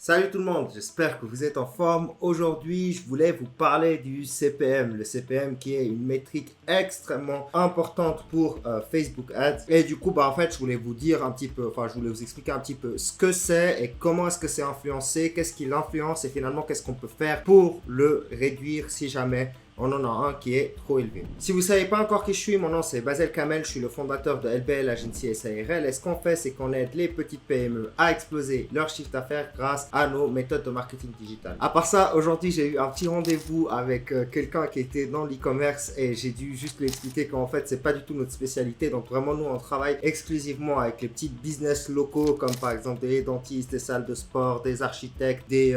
Salut tout le monde, j'espère que vous êtes en forme. Aujourd'hui, je voulais vous parler du CPM. Le CPM qui est une métrique extrêmement importante pour Facebook Ads. Et du coup, en fait, je voulais vous dire un petit peu, je voulais vous expliquer un petit peu ce que c'est et comment est-ce que c'est influencé, qu'est-ce qui l'influence et finalement, qu'est-ce qu'on peut faire pour le réduire si jamais on en a un qui est trop élevé. Si vous ne savez pas encore qui je suis, mon nom c'est Basel Kamel, je suis le fondateur de LBL Agency SARL et ce qu'on fait c'est qu'on aide les petites PME à exploser leur chiffre d'affaires grâce à nos méthodes de marketing digital. À part ça, aujourd'hui j'ai eu un petit rendez-vous avec quelqu'un qui était dans l'e-commerce et j'ai dû juste lui expliquer qu'en fait c'est pas du tout notre spécialité, donc vraiment nous on travaille exclusivement avec les petits business locaux comme par exemple des dentistes, des salles de sport, des architectes, des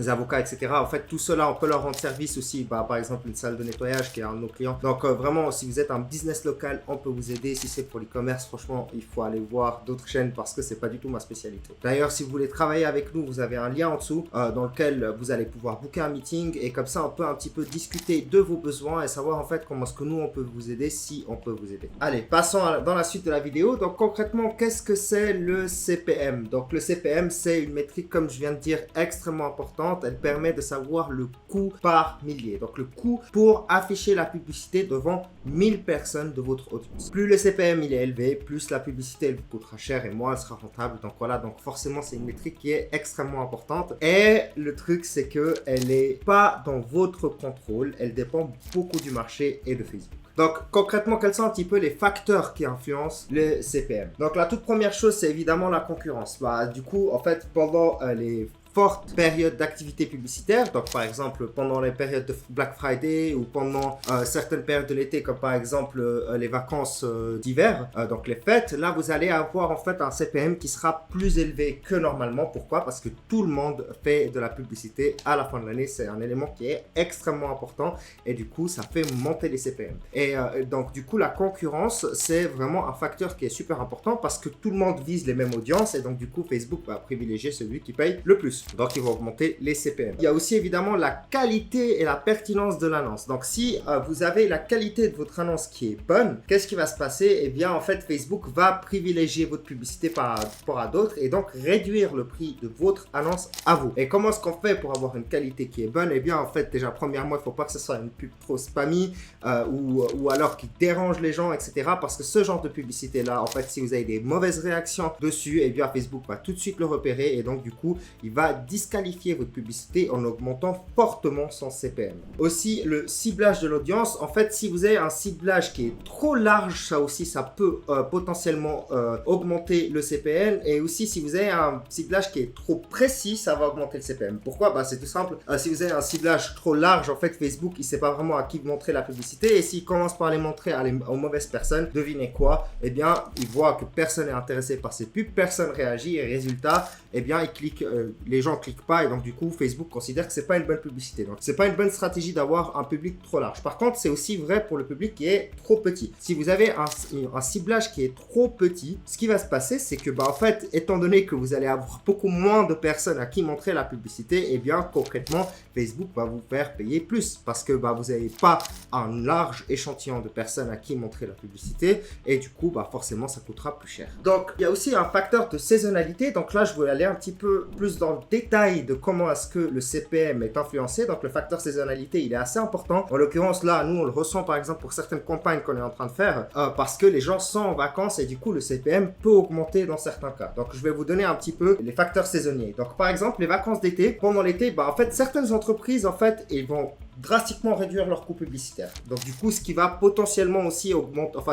avocats, etc. En fait tout cela on peut leur rendre service aussi, par exemple une salle de nettoyage qui est un de nos clients. Donc vraiment, si vous êtes un business local, on peut vous aider. Si c'est pour l'e-commerce, franchement, il faut aller voir d'autres chaînes parce que c'est pas du tout ma spécialité. D'ailleurs, si vous voulez travailler avec nous, vous avez un lien en dessous dans lequel vous allez pouvoir booker un meeting et comme ça, on peut un petit peu discuter de vos besoins et savoir en fait comment est-ce que nous, on peut vous aider si on peut vous aider. Allez, passons dans la suite de la vidéo. Donc concrètement, qu'est-ce que c'est le CPM? Donc le CPM, c'est une métrique, comme je viens de dire, extrêmement importante. Elle permet de savoir le coût par millier. Donc le coût pour afficher la publicité devant 1000 personnes de votre audience. Plus le CPM il est élevé, plus la publicité elle vous coûtera cher et moins elle sera rentable. Donc voilà, donc forcément c'est une métrique qui est extrêmement importante. Et le truc c'est que elle n'est pas dans votre contrôle, elle dépend beaucoup du marché et de Facebook. Donc concrètement, quels sont un petit peu les facteurs qui influencent le CPM? Donc la toute première chose c'est évidemment la concurrence. Du coup en fait pendant les forte période d'activité publicitaire, donc par exemple pendant les périodes de Black Friday ou pendant certaines périodes de l'été comme par exemple les vacances d'hiver, donc les fêtes, là vous allez avoir en fait un CPM qui sera plus élevé que normalement. Pourquoi? Parce que tout le monde fait de la publicité à la fin de l'année, c'est un élément qui est extrêmement important et du coup ça fait monter les CPM. Et donc du coup la concurrence c'est vraiment un facteur qui est super important parce que tout le monde vise les mêmes audiences et donc du coup Facebook va privilégier celui qui paye le plus. Donc, ils vont augmenter les CPM. Il y a aussi évidemment la qualité et la pertinence de l'annonce. Donc, si vous avez la qualité de votre annonce qui est bonne, qu'est-ce qui va se passer? Eh bien, en fait, Facebook va privilégier votre publicité par rapport à d'autres et donc réduire le prix de votre annonce à vous. Et comment est-ce qu'on fait pour avoir une qualité qui est bonne? Eh bien, en fait, déjà, premièrement, il ne faut pas que ce soit une pub trop spammy ou alors qui dérange les gens, etc. Parce que ce genre de publicité-là, en fait, si vous avez des mauvaises réactions dessus, eh bien, Facebook va tout de suite le repérer et donc, du coup, il va disqualifier votre publicité en augmentant fortement son CPM. Aussi, le ciblage de l'audience. En fait, si vous avez un ciblage qui est trop large, ça aussi, ça peut potentiellement augmenter le CPM. Et aussi, si vous avez un ciblage qui est trop précis, ça va augmenter le CPM. Pourquoi? C'est tout simple. Si vous avez un ciblage trop large, en fait, Facebook, il ne sait pas vraiment à qui montrer la publicité. Et s'il commence par les montrer aux mauvaises personnes, devinez quoi? Eh bien, il voit que personne n'est intéressé par ces pubs, personne réagit et résultat, eh bien, les gens cliquent pas et donc du coup Facebook considère que c'est pas une bonne publicité. Donc c'est pas une bonne stratégie d'avoir un public trop large. Par contre, c'est aussi vrai pour le public qui est trop petit. Si vous avez un ciblage qui est trop petit, ce qui va se passer, c'est que en fait, étant donné que vous allez avoir beaucoup moins de personnes à qui montrer la publicité, et bien concrètement, Facebook va vous faire payer plus parce que vous n'avez pas un large échantillon de personnes à qui montrer la publicité et du coup, forcément, ça coûtera plus cher. Donc, il y a aussi un facteur de saisonnalité. Donc là, je vais aller un petit peu plus dans le détail de comment est-ce que le CPM est influencé. Donc le facteur saisonnalité il est assez important. En l'occurrence là nous on le ressent par exemple pour certaines campagnes qu'on est en train de faire parce que les gens sont en vacances et du coup le CPM peut augmenter dans certains cas. Donc je vais vous donner un petit peu les facteurs saisonniers. Donc par exemple les vacances d'été, pendant l'été en fait certaines entreprises en fait ils vont drastiquement réduire leur coût publicitaire. Donc du coup, ce qui va potentiellement aussi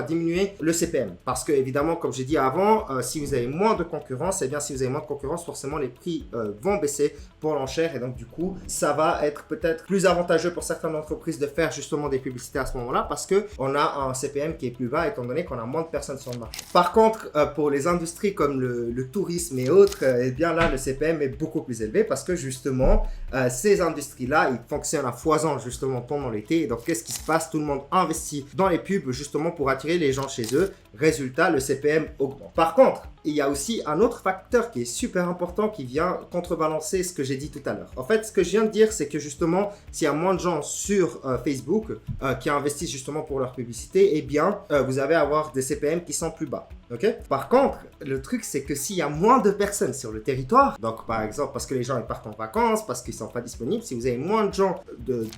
diminuer le CPM. Parce que évidemment, comme j'ai dit avant, si vous avez moins de concurrence, et bien si vous avez moins de concurrence, forcément les prix vont baisser pour l'enchère et donc du coup, ça va être peut-être plus avantageux pour certaines entreprises de faire justement des publicités à ce moment-là parce que on a un CPM qui est plus bas étant donné qu'on a moins de personnes sur le marché. Par contre, pour les industries comme le tourisme et autres, et bien là, le CPM est beaucoup plus élevé parce que justement, ces industries-là, ils fonctionnent à foison justement pendant l'été. Et donc, qu'est-ce qui se passe? Tout le monde investit dans les pubs justement pour attirer les gens chez eux. Résultat, le CPM augmente. Par contre, il y a aussi un autre facteur qui est super important qui vient contrebalancer ce que j'ai dit tout à l'heure. En fait, ce que je viens de dire, c'est que justement, s'il y a moins de gens sur Facebook qui investissent justement pour leur publicité, eh bien, vous allez avoir des CPM qui sont plus bas. Okay. Par contre, le truc, c'est que s'il y a moins de personnes sur le territoire, donc par exemple parce que les gens ils partent en vacances, parce qu'ils ne sont pas disponibles, si vous avez moins de gens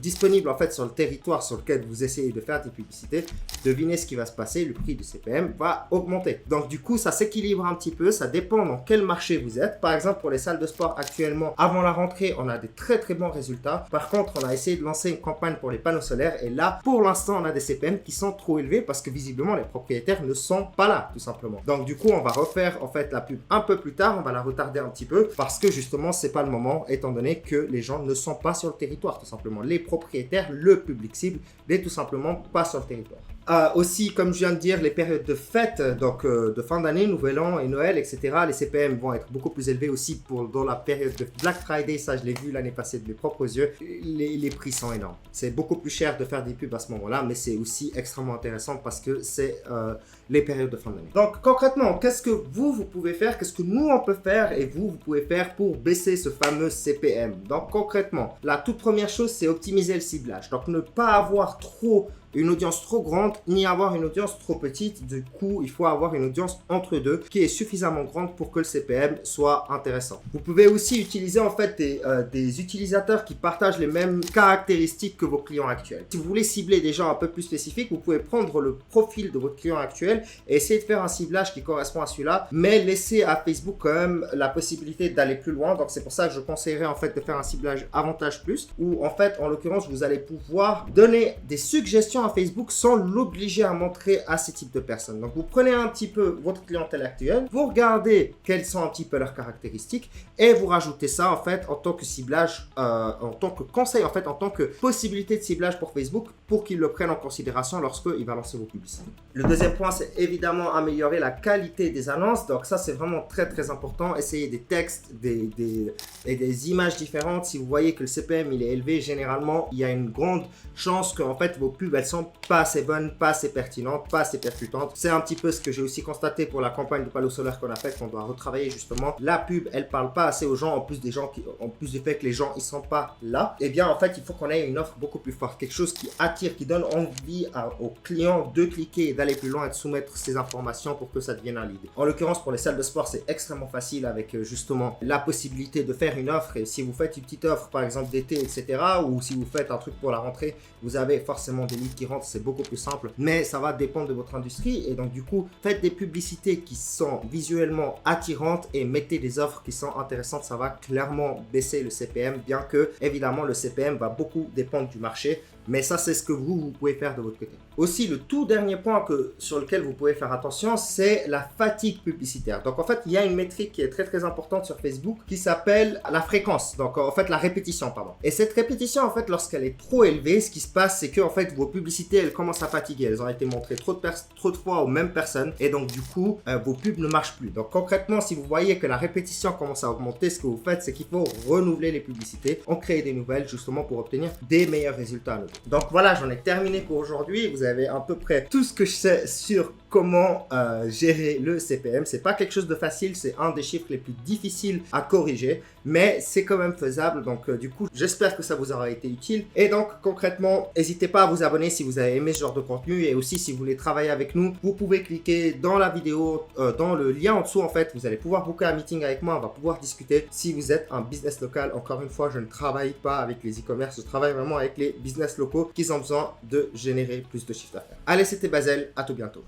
disponibles en fait sur le territoire sur lequel vous essayez de faire des publicités, devinez ce qui va se passer, le prix du CPM va augmenter. Donc du coup, ça s'équilibre un petit peu, ça dépend dans quel marché vous êtes. Par exemple, pour les salles de sport actuellement, avant la rentrée, on a des très très bons résultats. Par contre, on a essayé de lancer une campagne pour les panneaux solaires et là, pour l'instant, on a des CPM qui sont trop élevés parce que visiblement, les propriétaires ne sont pas là, tout simplement. Donc du coup, on va refaire en fait la pub un peu plus tard, on va la retarder un petit peu parce que justement, c'est pas le moment étant donné que les gens ne sont pas sur le territoire, tout simplement. Les propriétaires, le public cible n'est tout simplement pas sur le territoire. Aussi, comme je viens de dire, les périodes de fête, donc de fin d'année, Nouvel An et Noël, etc., les CPM vont être beaucoup plus élevés aussi dans la période de Black Friday. Ça, je l'ai vu l'année passée de mes propres yeux. Les prix sont énormes. C'est beaucoup plus cher de faire des pubs à ce moment-là, mais c'est aussi extrêmement intéressant parce que c'est les périodes de fin d'année. Donc, concrètement, qu'est-ce que vous pouvez faire? Qu'est-ce que nous, on peut faire et vous pouvez faire pour baisser ce fameux CPM? Donc, concrètement, la toute première chose, c'est optimiser le ciblage. Donc, ne pas avoir une audience trop grande, ni avoir une audience trop petite. Du coup, il faut avoir une audience entre deux qui est suffisamment grande pour que le CPM soit intéressant. Vous pouvez aussi utiliser en fait des utilisateurs qui partagent les mêmes caractéristiques que vos clients actuels. Si vous voulez cibler des gens un peu plus spécifiques, vous pouvez prendre le profil de votre client actuel et essayer de faire un ciblage qui correspond à celui-là, mais laisser à Facebook quand même la possibilité d'aller plus loin. Donc, c'est pour ça que je conseillerais en fait de faire un ciblage avantage plus, où en fait, en l'occurrence, vous allez pouvoir donner des suggestions à Facebook sans l'obliger à montrer à ce type de personnes. Donc, vous prenez un petit peu votre clientèle actuelle, vous regardez quelles sont un petit peu leurs caractéristiques et vous rajoutez ça en fait en tant que ciblage, en tant que conseil, en fait, en tant que possibilité de ciblage pour Facebook pour qu'ils le prennent en considération lorsqu'il va lancer vos publicités. Le deuxième point, c'est évidemment améliorer la qualité des annonces. Donc, ça, c'est vraiment très, très important. Essayez des textes et des images différentes. Si vous voyez que le CPM il est élevé, généralement, il y a une grande chance que en fait, vos pubs, elles sont pas assez bonnes, pas assez pertinentes, pas assez percutantes. C'est un petit peu ce que j'ai aussi constaté pour la campagne de panneaux solaires qu'on a faite, qu'on doit retravailler justement. La pub, elle parle pas assez aux gens, en plus du fait que les gens, ils sont pas là. Eh bien, en fait, il faut qu'on ait une offre beaucoup plus forte. Quelque chose qui attire, qui donne envie aux clients de cliquer et d'aller plus loin et de soumettre ces informations pour que ça devienne un lead. En l'occurrence, pour les salles de sport, c'est extrêmement facile avec justement la possibilité de faire une offre. Et si vous faites une petite offre, par exemple d'été, etc., ou si vous faites un truc pour la rentrée, vous avez forcément des leads qui rentrent, c'est beaucoup plus simple. Mais ça va dépendre de votre industrie. Et donc, du coup, faites des publicités qui sont visuellement attirantes et mettez des offres qui sont intéressantes. Ça va clairement baisser le CPM, bien que, évidemment, le CPM va beaucoup dépendre du marché. Mais ça, c'est ce que vous pouvez faire de votre côté. Aussi, le tout dernier point sur lequel vous pouvez faire attention, c'est la fatigue publicitaire. Donc, en fait, il y a une métrique qui est très, très importante sur Facebook qui s'appelle la fréquence. Donc, en fait, la répétition, pardon. Et cette répétition, en fait, lorsqu'elle est trop élevée, ce qui se passe, c'est que, en fait, vos publicités, elles commencent à fatiguer. Elles ont été montrées trop de fois aux mêmes personnes. Et donc, du coup, vos pubs ne marchent plus. Donc, concrètement, si vous voyez que la répétition commence à augmenter, ce que vous faites, c'est qu'il faut renouveler les publicités, en créer des nouvelles, justement, pour obtenir des meilleurs résultats. Donc voilà, j'en ai terminé pour aujourd'hui. Vous avez à peu près tout ce que je sais sur comment gérer le CPM. C'est pas quelque chose de facile, c'est un des chiffres les plus difficiles à corriger, mais c'est quand même faisable. Donc du coup, j'espère que ça vous aura été utile. Et donc concrètement, n'hésitez pas à vous abonner si vous avez aimé ce genre de contenu, et aussi si vous voulez travailler avec nous, vous pouvez cliquer dans la vidéo, dans le lien en dessous en fait. Vous allez pouvoir booker un meeting avec moi, on va pouvoir discuter. Si vous êtes un business local, encore une fois, je ne travaille pas avec les e-commerce, je travaille vraiment avec les business locaux qui ont besoin de générer plus de chiffre d'affaires. Allez, c'était Basel, à tout bientôt.